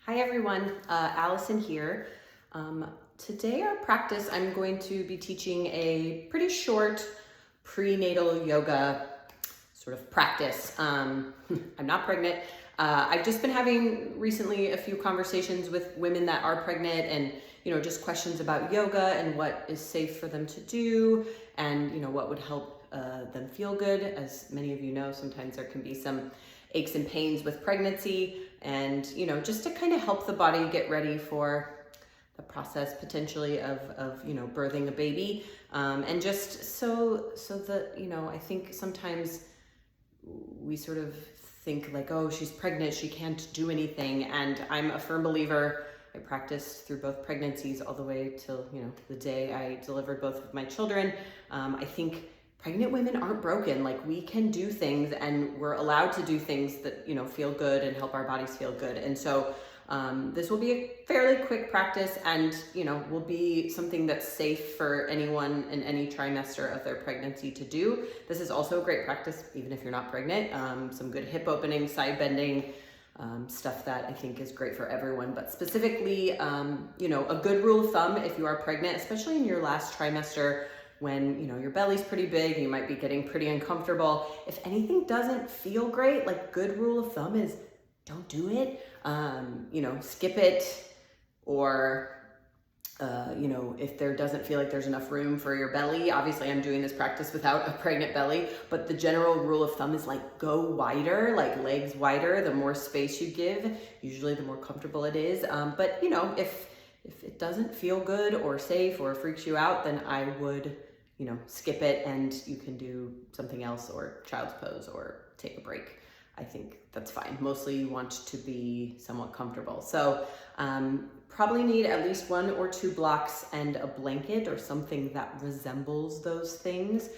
Hi everyone, Allison here. Today our practice, I'm going to be teaching a pretty short prenatal yoga sort of practice. I'm not pregnant. I've just been having recently a few conversations with women that are pregnant and, just questions about yoga and what is safe for them to do and, what would help them feel good. As many of you know, sometimes there can be some aches and pains with pregnancy and, just to kind of help the body get ready for the process potentially of birthing a baby. And just so that, I think sometimes we sort of think like, oh, she's pregnant, she can't do anything. And I'm a firm believer. I practiced through both pregnancies all the way till, the day I delivered both of my children. I think pregnant women aren't broken. Like, we can do things and we're allowed to do things that, feel good and help our bodies feel good. And so this will be a fairly quick practice and, will be something that's safe for anyone in any trimester of their pregnancy to do. This is also a great practice, even if you're not pregnant. Some good hip opening, side bending, stuff that I think is great for everyone. But specifically, a good rule of thumb if you are pregnant, especially in your last trimester, when your belly's pretty big, you might be getting pretty uncomfortable. If anything doesn't feel great, like, good rule of thumb is don't do it. Skip it, or if there doesn't feel like there's enough room for your belly. Obviously, I'm doing this practice without a pregnant belly, but the general rule of thumb is like, go wider, like legs wider. The more space you give, usually the more comfortable it is. But if it doesn't feel good or safe or freaks you out, then I would, skip it and you can do something else or child's pose or take a break. I think that's fine. Mostly you want to be somewhat comfortable. So probably need at least 1 or 2 blocks and a blanket or something that resembles those things.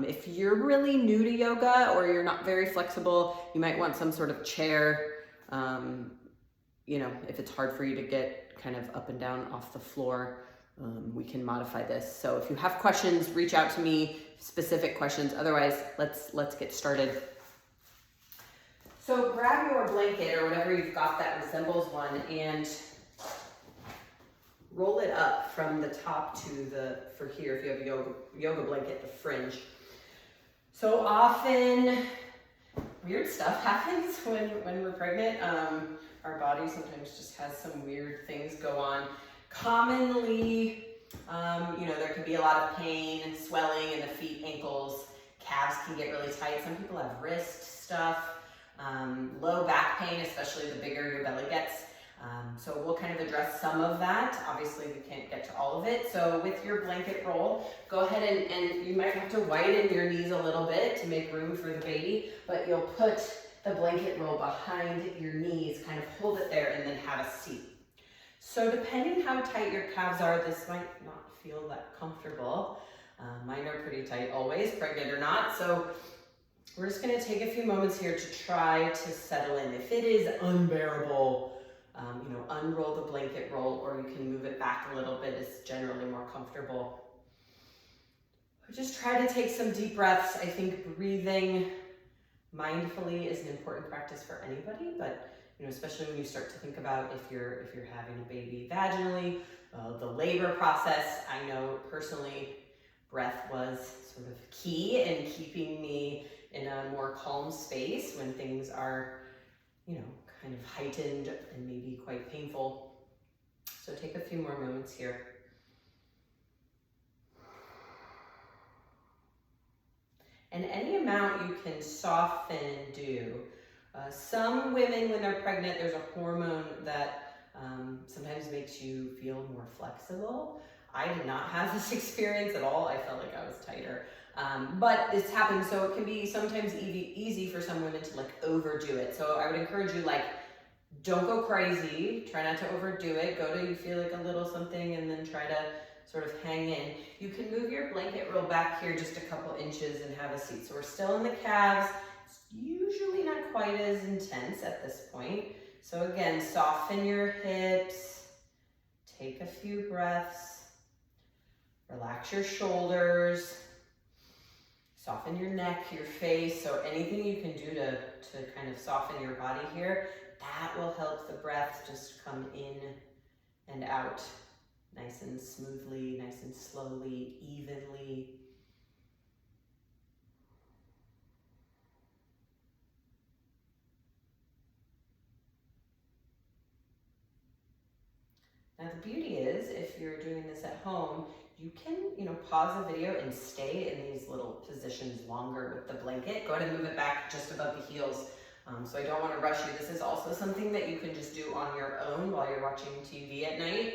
If you're really new to yoga or you're not very flexible, you might want some sort of chair. If it's hard for you to get kind of up and down off the floor, we can modify this. So if you have questions, reach out to me, specific questions. Otherwise, let's get started. So grab your blanket or whatever you've got that resembles one and roll it up from the top to for here, if you have a yoga blanket, the fringe. So often weird stuff happens when we're pregnant. Our body sometimes just has some weird things go on. Commonly, there can be a lot of pain and swelling in the feet, ankles, calves can get really tight. Some people have wrist stuff. Low back pain, especially the bigger your belly gets. So we'll kind of address some of that. Obviously, we can't get to all of it. So with your blanket roll, go ahead and you might have to widen your knees a little bit to make room for the baby, but you'll put the blanket roll behind your knees, kind of hold it there, and then have a seat. So depending how tight your calves are, this might not feel that comfortable. Mine are pretty tight always, pregnant or not. So we're just going to take a few moments here to try to settle in. If it is unbearable, unroll the blanket roll, or you can move it back a little bit. It's generally more comfortable. Just try to take some deep breaths. I think breathing mindfully is an important practice for anybody, but especially when you start to think about if you're having a baby vaginally, the labor process. I know personally, breath was sort of key in keeping me in a more calm space when things are, kind of heightened and maybe quite painful. So take a few more moments here. And any amount you can soften, do. Some women, when they're pregnant, there's a hormone that sometimes makes you feel more flexible. I did not have this experience at all. I felt like I was tighter. But this happens, so it can be sometimes easy for some women to overdo it. So I would encourage you, don't go crazy. Try not to overdo it. Go to you feel like a little something and then try to sort of hang in. You can move your blanket roll back here just a couple inches and have a seat. So we're still in the calves. It's usually not quite as intense at this point. So again, soften your hips. Take a few breaths. Relax your shoulders. Soften your neck, your face. So anything you can do to kind of soften your body here, that will help the breath just come in and out nice and smoothly, nice and slowly, evenly. Now the beauty is, if you're doing this at home, you can, pause the video and stay in these little positions longer with the blanket. Go ahead and move it back just above the heels. So I don't want to rush you. This is also something that you can just do on your own while you're watching TV at night,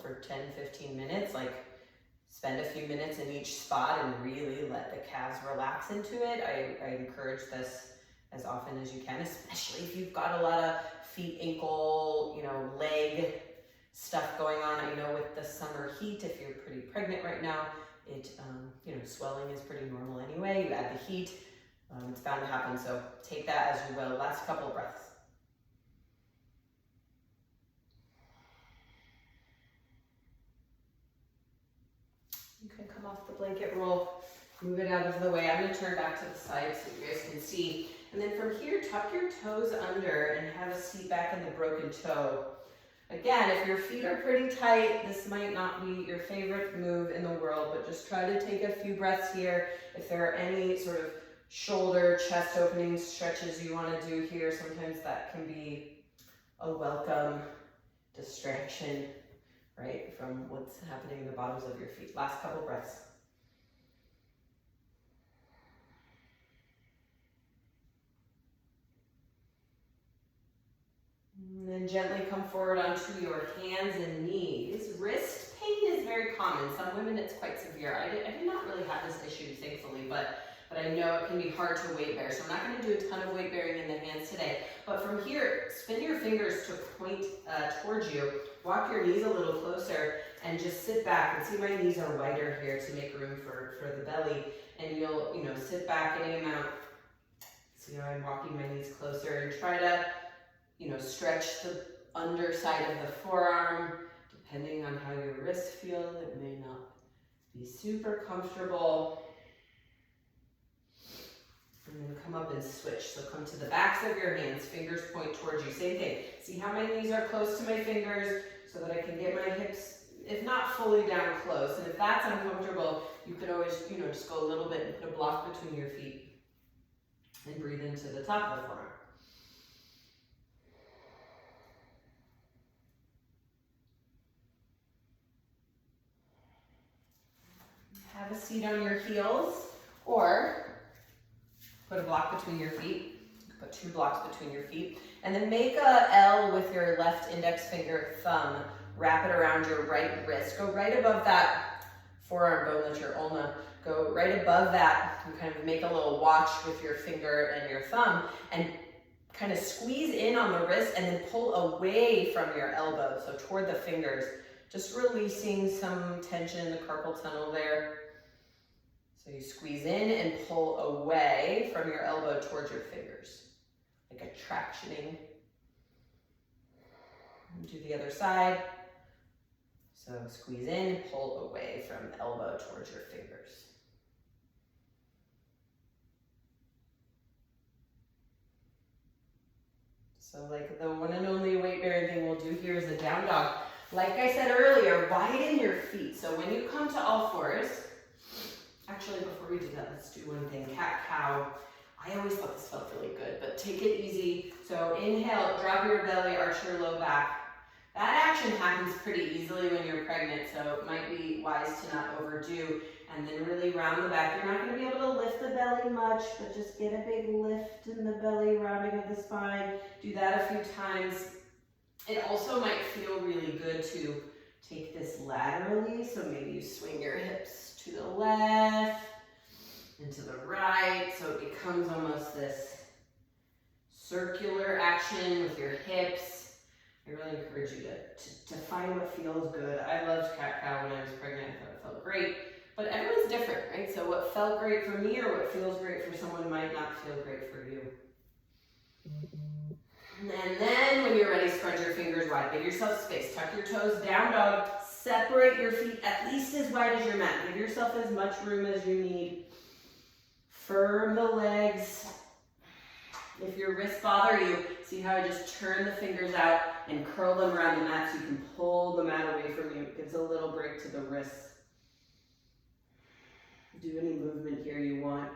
for 10, 15 minutes, like spend a few minutes in each spot and really let the calves relax into it. I encourage this as often as you can, especially if you've got a lot of feet, ankle, leg stuff going on. I know with the summer heat, if you're pretty pregnant right now, swelling is pretty normal anyway. You add the heat, it's bound to happen. So take that as you will. Last couple of breaths. You can come off the blanket roll, move it out of the way. I'm going to turn back to the side so you guys can see. And then from here, tuck your toes under and have a seat back in the broken toe. Again, if your feet are pretty tight, this might not be your favorite move in the world, but just try to take a few breaths here. If there are any sort of shoulder, chest opening stretches you want to do here, sometimes that can be a welcome distraction, right, from what's happening in the bottoms of your feet. Last couple breaths. And then gently come forward onto your hands and knees. Wrist pain is very common. Some women it's quite severe. I did not really have this issue, thankfully, but I know it can be hard to weight bear. So I'm not going to do a ton of weight bearing in the hands today. But from here, spin your fingers to point towards you. Walk your knees a little closer and just sit back. And see my knees are wider here to make room for the belly. And you'll, sit back any amount. So I'm walking my knees closer and try to stretch the underside of the forearm. Depending on how your wrist feels, it may not be super comfortable. And then come up and switch. So come to the backs of your hands, fingers point towards you. Same thing. See how my knees are close to my fingers so that I can get my hips, if not fully down close. And if that's uncomfortable, you could always, just go a little bit and put a block between your feet and breathe into the top of the forearm. Have a seat on your heels or put a block between your feet. Put 2 blocks between your feet. And then make a L with your left index finger, thumb. Wrap it around your right wrist. Go right above that forearm bone, that's your ulna. Go right above that and kind of make a little watch with your finger and your thumb and kind of squeeze in on the wrist and then pull away from your elbow, so toward the fingers. Just releasing some tension in the carpal tunnel there. So you squeeze in and pull away from your elbow towards your fingers, like a tractioning. And do the other side. So squeeze in, pull away from elbow towards your fingers. So like the one and only weight bearing thing we'll do here is a down dog. Like I said earlier, widen your feet. So when you come to all fours, actually before we do that, let's do one thing, cat-cow. I always thought this felt really good, but take it easy. So inhale, drop your belly, arch your low back. That action happens pretty easily when you're pregnant, so it might be wise to not overdo. And then really round the back. You're not going to be able to lift the belly much, but just get a big lift in the belly, rounding of the spine. Do that a few times. It also might feel really good to take this laterally, so maybe you swing your hips to the left and to the right, so it becomes almost this circular action with your hips. I really encourage you to find what feels good. I loved cat-cow when I was pregnant. I thought it felt great, but everyone's different, right? So what felt great for me or what feels great for someone might not feel great for you. And then when you're ready, spread your fingers wide. Give yourself space. Tuck your toes, down dog. Separate your feet at least as wide as your mat. Give yourself as much room as you need. Firm the legs. If your wrists bother you, see how I just turn the fingers out and curl them around the mat so you can pull the mat away from you. It gives a little break to the wrists. Do any movement here you want.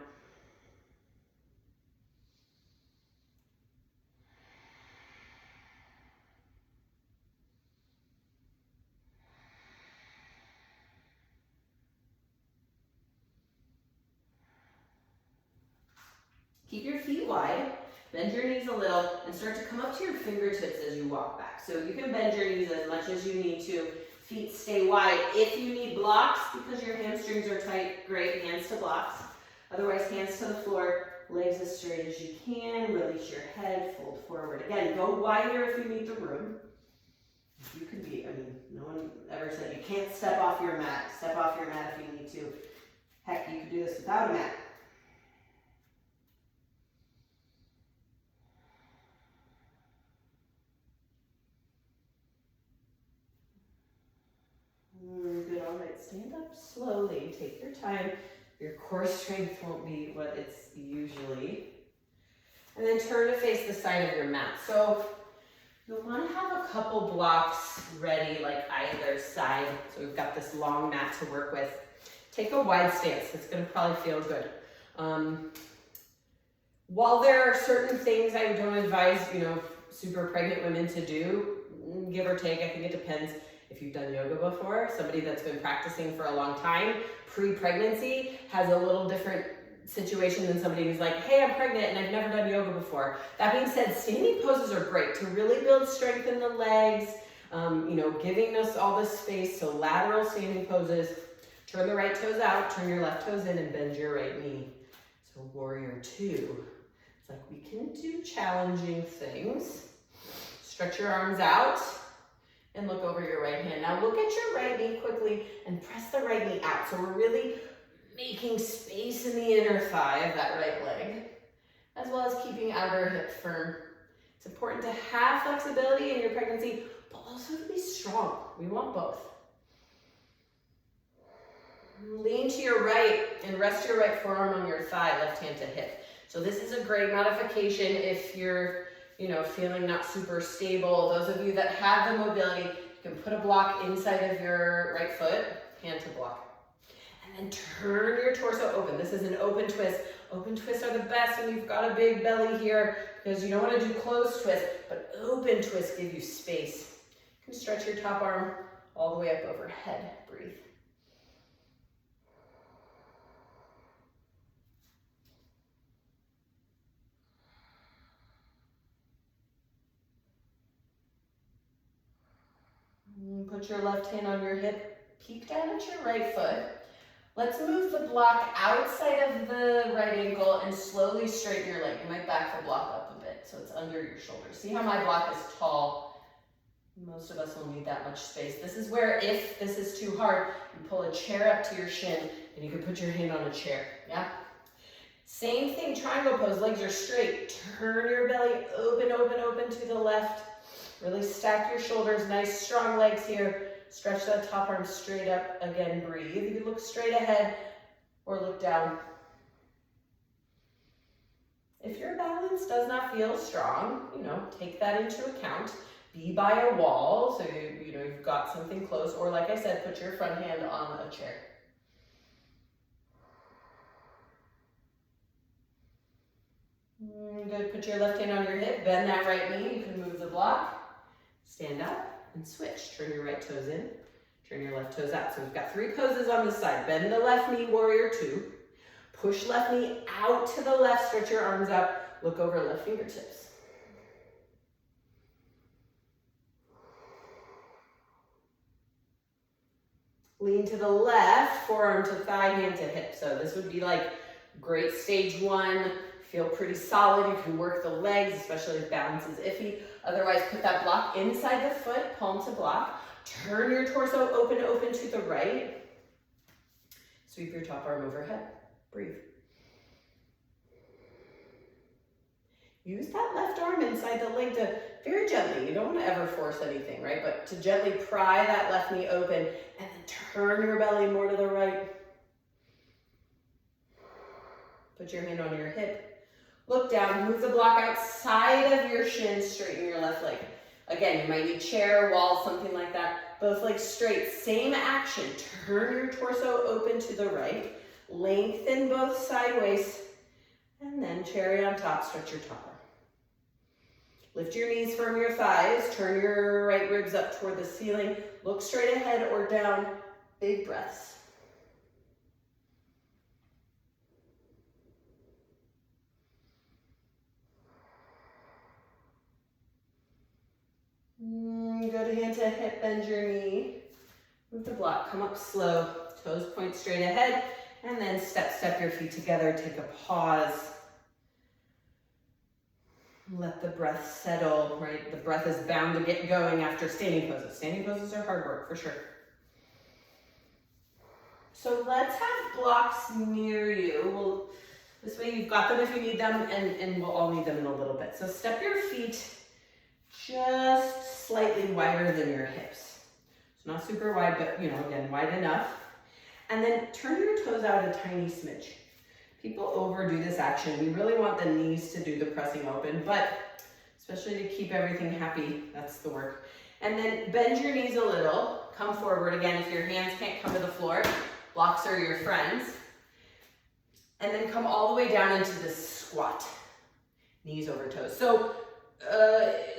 Keep your feet wide, bend your knees a little, and start to come up to your fingertips as you walk back. So you can bend your knees as much as you need to. Feet stay wide. If you need blocks because your hamstrings are tight, great, hands to blocks. Otherwise, hands to the floor, legs as straight as you can. Release your head, fold forward. Again, go wider if you need the room. You can be, no one ever said you can't step off your mat. Step off your mat if you need to. Heck, you could do this without a mat. Good, all right, stand up slowly, take your time. Your core strength won't be what it's usually. And then turn to face the side of your mat. So you'll want to have a couple blocks ready, like either side. So we've got this long mat to work with. Take a wide stance, it's gonna probably feel good. While there are certain things I don't advise, super pregnant women to do, give or take, I think it depends. If you've done yoga before, somebody that's been practicing for a long time, pre-pregnancy has a little different situation than somebody who's like, hey, I'm pregnant and I've never done yoga before. That being said, standing poses are great to really build strength in the legs, giving us all this space. So lateral standing poses, turn the right toes out, turn your left toes in and bend your right knee. So warrior two. It's like we can do challenging things. Stretch your arms out. And look over your right hand. Now look at your right knee quickly and press the right knee out. So we're really making space in the inner thigh of that right leg, as well as keeping outer hip firm. It's important to have flexibility in your pregnancy, but also to be strong. We want both. Lean to your right and rest your right forearm on your thigh, left hand to hip. So this is a great modification if you're feeling not super stable. Those of you that have the mobility, you can put a block inside of your right foot, hand to block. And then turn your torso open. This is an open twist. Open twists are the best when you've got a big belly here because you don't want to do closed twists, but open twists give you space. You can stretch your top arm all the way up overhead. Breathe. Put your left hand on your hip, peek down at your right foot. Let's move the block outside of the right ankle and slowly straighten your leg. You might back the block up a bit so it's under your shoulders. See how my block is tall? Most of us will need that much space. This is where, if this is too hard, you pull a chair up to your shin and you can put your hand on a chair, yeah? Same thing, triangle pose, legs are straight. Turn your belly open, open, open to the left. Really stack your shoulders, nice strong legs here. Stretch that top arm straight up. Again, breathe. You can look straight ahead or look down. If your balance does not feel strong, take that into account. Be by a wall, so you've got something close, or like I said, put your front hand on a chair. Good, put your left hand on your hip, bend that right knee, you can move the block. Stand up and switch. Turn your right toes in, turn your left toes out. So we've got 3 poses on this side. Bend the left knee, warrior two. Push left knee out to the left, stretch your arms out, look over left fingertips. Lean to the left, forearm to thigh, hand to hip. So this would be like great stage 1. Feel pretty solid. You can work the legs, especially if balance is iffy. Otherwise, put that block inside the foot, palm to block. Turn your torso open, open to the right. Sweep your top arm overhead. Breathe. Use that left arm inside the leg to very gently, you don't want to ever force anything, right? But to gently pry that left knee open and then turn your belly more to the right. Put your hand on your hip. Look down, move the block outside of your shin, straighten your left leg. Again, you might need chair, wall, something like that. Both legs straight, same action. Turn your torso open to the right, lengthen both sideways, and then cherry on top, stretch your top arm. Lift your knees, firm your thighs, turn your right ribs up toward the ceiling, look straight ahead or down, big breaths. Good, hand to hip, bend your knee. Move the block, come up slow, toes point straight ahead, and then step your feet together, take a pause. Let the breath settle, right? The breath is bound to get going after standing poses. Standing poses are hard work, for sure. So let's have blocks near you. This way you've got them if you need them, and we'll all need them in a little bit. So step your feet just slightly wider than your hips. So not super wide, but again, wide enough. And then turn your toes out a tiny smidge. People overdo this action. We really want the knees to do the pressing open, but especially to keep everything happy, that's the work. And then bend your knees a little, come forward again. If your hands can't come to the floor, blocks are your friends. And then come all the way down into this squat, knees over toes. So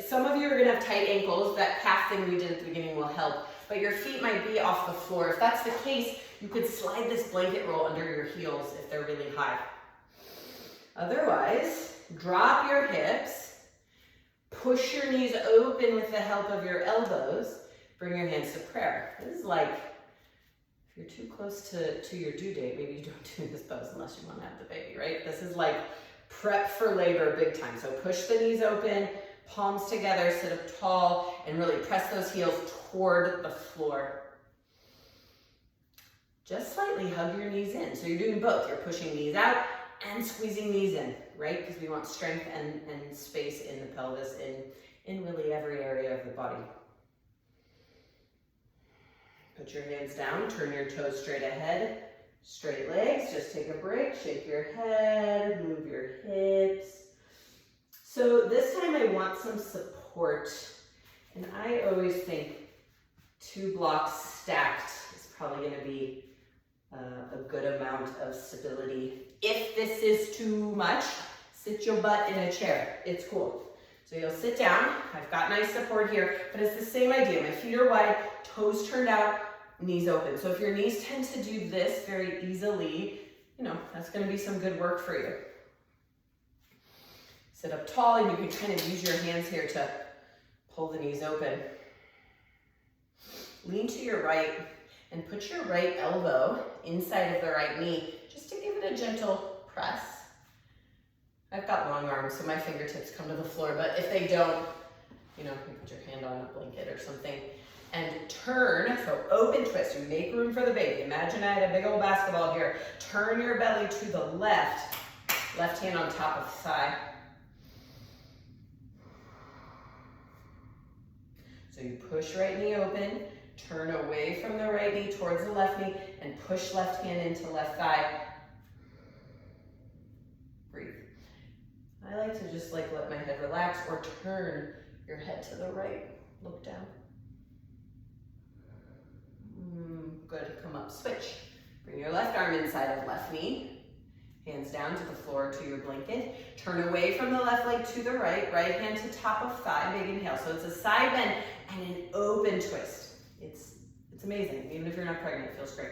some of you are gonna have tight ankles. That calf thing we did at the beginning will help, but your feet might be off the floor. If that's the case, you could slide this blanket roll under your heels if they're really high. Otherwise, drop your hips, push your knees open with the help of your elbows, bring your hands to prayer. This is like, if you're too close to your due date, maybe you don't do this pose unless you want to have the baby, right? This is like prep for labor big time. So push the knees open, palms together, sit up tall, and really press those heels toward the floor. Just slightly hug your knees in. So you're doing both. You're pushing knees out and squeezing knees in, right? Because we want strength and space in the pelvis, in really every area of the body. Put your hands down, turn your toes straight ahead, straight legs, just take a break, shake your head, move your hips. So this time I want some support, and I always think 2 blocks stacked is probably gonna be a good amount of stability. If this is too much, sit your butt in a chair. It's cool. So you'll sit down. I've got nice support here, but it's the same idea. My feet are wide, toes turned out, knees open. So if your knees tend to do this very easily, that's going to be some good work for you. Sit up tall, and you can kind of use your hands here to pull the knees open. Lean to your right and put your right elbow inside of the right knee, just to give it a gentle press. I've got long arms, so my fingertips come to the floor, but if they don't, you put your hand on a blanket or something. And turn, so open twist, you make room for the baby. Imagine I had a big old basketball here. Turn your belly to the left hand on top of thigh. So you push right knee open, turn away from the right knee towards the left knee, and push left hand into left thigh. Breathe. I like to just let my head relax, or turn your head to the right, look down. Good, come up, switch. Bring your left arm inside of left knee, hands down to the floor to your blanket. Turn away from the left leg to the right, right hand to top of thigh, big inhale. So it's a side bend and an open twist. It's amazing, even if you're not pregnant, it feels great.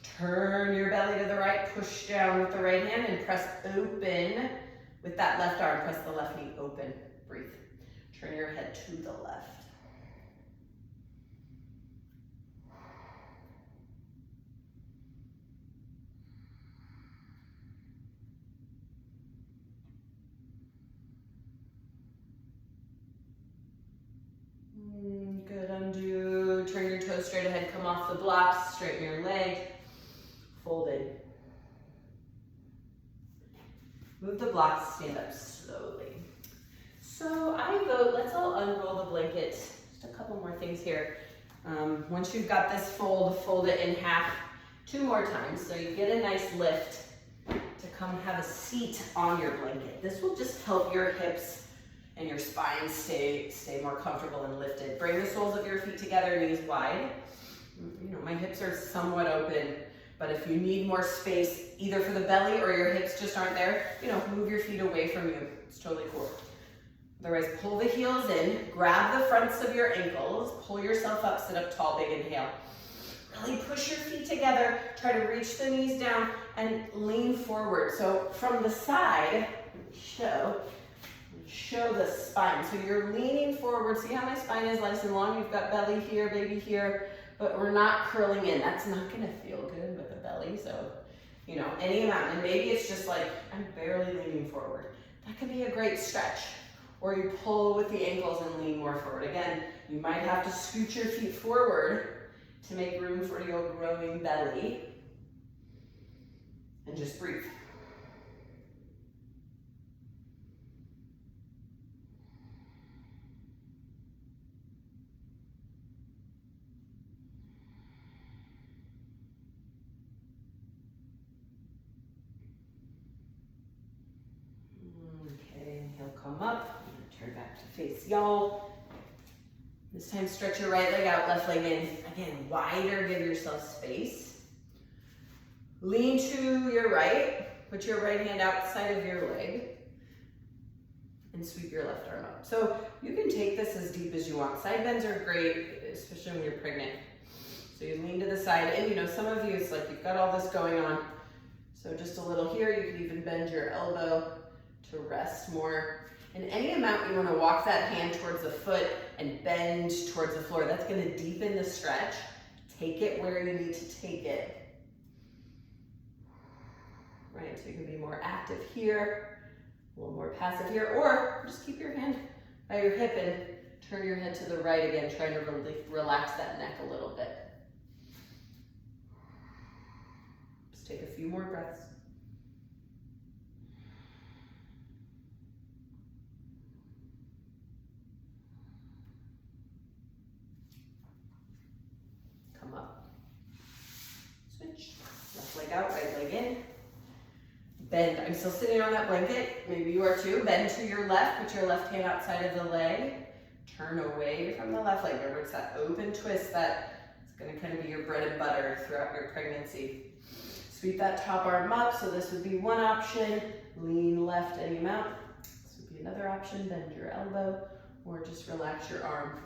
Turn your belly to the right, push down with the right hand, and press open with that left arm. Press the left knee open, breathe. Turn your head to the left. Good, undo, turn your toes straight ahead, come off the blocks, straighten your leg, folded. Move the blocks, stand up slowly. So I vote, let's all unroll the blanket. Just a couple more things here. Once you've got this fold it in half 2 more times. So you get a nice lift to come have a seat on your blanket. This will just help your hips and your spine stay more comfortable and lifted. Bring the soles of your feet together, knees wide. You know, my hips are somewhat open, but if you need more space, either for the belly or your hips just aren't there, you know, move your feet away from you. It's totally cool. Otherwise, pull the heels in, grab the fronts of your ankles, pull yourself up, sit up tall, big inhale. Really push your feet together, try to reach the knees down and lean forward. So from the side, show the spine. So you're leaning forward. See how my spine is nice and long? You've got belly here, baby here, but we're not curling in. That's not gonna feel good with the belly. So, you know, any amount. And maybe it's just like, I'm barely leaning forward. That could be a great stretch. Or you pull with the ankles and lean more forward. Again, you might have to scoot your feet forward to make room for your growing belly. And just breathe. Okay, inhale, come up. Turn back to face y'all. This time stretch your right leg out, left leg in. Again, wider, give yourself space. Lean to your right. Put your right hand outside of your leg. And sweep your left arm up. So you can take this as deep as you want. Side bends are great, especially when you're pregnant. So you lean to the side. And you know, some of you, it's like you've got all this going on. So just a little here. You can even bend your elbow to rest more. And any amount you want to walk that hand towards the foot and bend towards the floor. That's going to deepen the stretch. Take it where you need to take it. Right, so you can be more active here, a little more passive here, or just keep your hand by your hip and turn your head to the right again, trying to really relax that neck a little bit. Just take a few more breaths. Come up. Switch. Left leg out, right leg in. Bend. I'm still sitting on that blanket. Maybe you are too. Bend to your left. Put your left hand outside of the leg. Turn away from the left leg. Remember, it's that open twist that is going to kind of be your bread and butter throughout your pregnancy. Sweep that top arm up. So this would be one option. Lean left any amount. This would be another option. Bend your elbow or just relax your arm.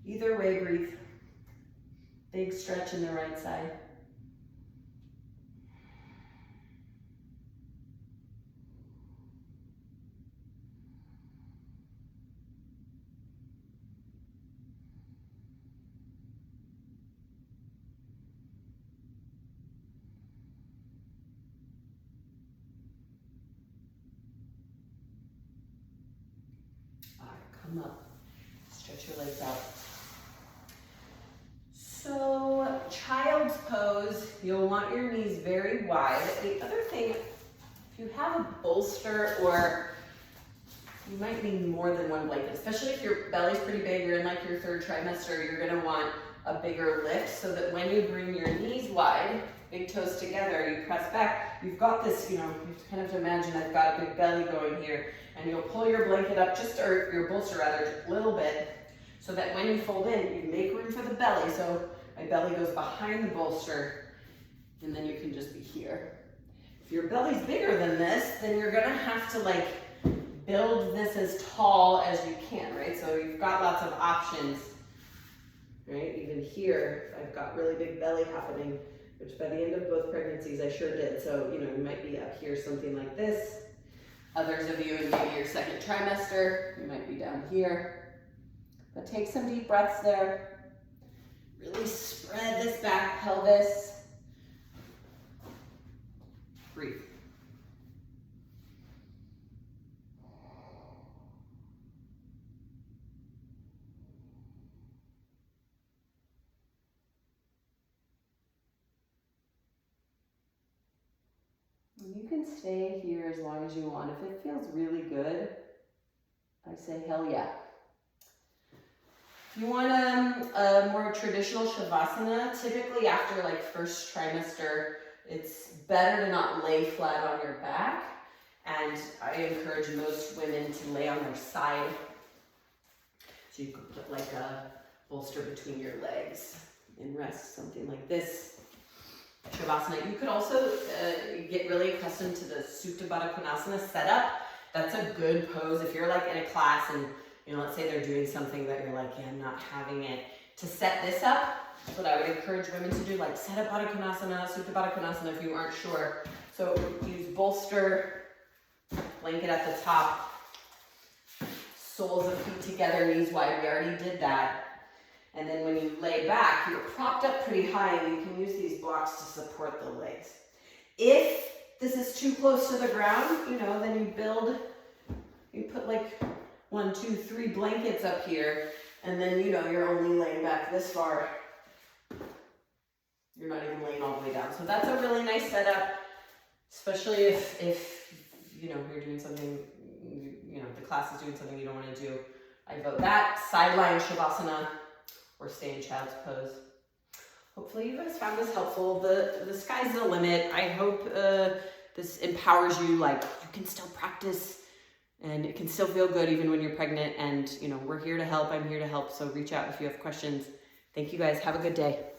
Either way, breathe. Big stretch in the right side. All right, come up. Stretch your legs out. So, child's pose, you'll want your knees very wide. The other thing, if you have a bolster or you might need more than one blanket, especially if your belly's pretty big, you're in like your third trimester, you're gonna want a bigger lift so that when you bring your knees wide, big toes together, you press back, you've got this, you know, you kind of imagine I've got a big belly going here, and you'll pull your blanket up or your bolster rather, just a little bit, so that when you fold in, you make room for the belly. So my belly goes behind the bolster, and then you can just be here. If your belly's bigger than this, then you're gonna have to like build this as tall as you can, right? So you've got lots of options, right? Even here, I've got really big belly happening, which by the end of both pregnancies, I sure did. So, you know, you might be up here, something like this. Others of you in maybe your second trimester, you might be down here. But take some deep breaths there. Really spread this back pelvis. Breathe. You can stay here as long as you want. If it feels really good, I say hell yeah. If you want a more traditional shavasana, typically after like first trimester, it's better to not lay flat on your back, and I encourage most women to lay on their side. So you could put like a bolster between your legs and rest, something like this. Shavasana. You could also get really accustomed to the Supta Baddha Konasana setup. That's a good pose if you're like in a class and, you know, let's say they're doing something that you're like, yeah, I'm not having it. To set this up, that's what I would encourage women to do, like set up Baddha Konasana, Supta Baddha Konasana if you aren't sure. So use bolster, blanket at the top, soles of feet together, knees wide. We already did that. And then when you lay back, you're propped up pretty high and you can use these blocks to support the legs. If this is too close to the ground, you know, then you put like 1, 2, 3 blankets up here, and then, you know, you're only laying back this far. You're not even laying all the way down. So that's a really nice setup, especially if you know, you're doing something, you know, the class is doing something you don't want to do. I vote that, sideline Shavasana, or stay in child's pose. Hopefully you guys found this helpful. The sky's the limit. I hope this empowers you, like you can still practice and it can still feel good even when you're pregnant. And you know, we're here to help. I'm here to help. So reach out if you have questions. Thank you guys. Have a good day.